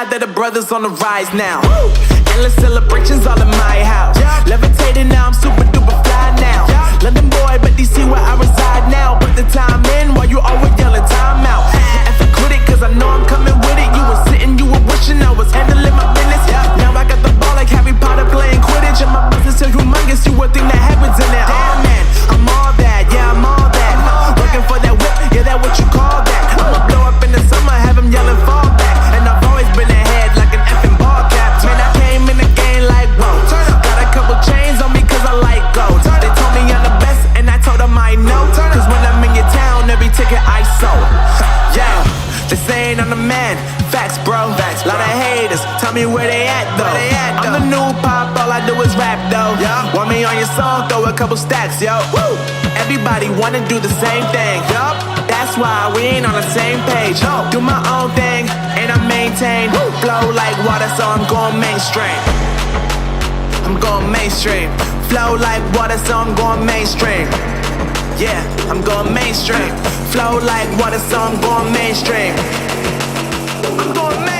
God that the brothers on the rise now. Endless celebrations all in my house. Levitating now, I'm super duper fly now. London boy, but DC where I reside now. Put the time in while you always yelling time out. And for quit it, cause I know I'm coming with it. You were sitting, you were wishing I was handling my business. Now I got the ball like Harry Potter playing Quidditch. And my business is humongous, you would think that happens in there. Oh man, I'm all that, yeah, I'm all that. Working for that whip, yeah, that what you call that. I'ma blow up in the summer, have them yelling fall back. And I've always been ahead like an effing ball cap. Man, I came in the game like, whoa. Got a couple chains on me cause I like gold. They told me I'm the best and I told them I know. Cause when I'm in your town, every ticket I sold. Yeah, they saying I'm the man. Facts, bro. Lot of haters, tell me where they at though. I'm the new pop, all I do is rap though. Want me on your song, throw a couple stacks, yo. Woo! Everybody wanna do the same thing. That's why we ain't on the same page. Do my own thing and I maintain. Flow like water, so I'm going mainstream. I'm going mainstream. Flow like water, so I'm going mainstream. Yeah, I'm going mainstream. Flow like water, so I'm going mainstream. I'm going mainstream.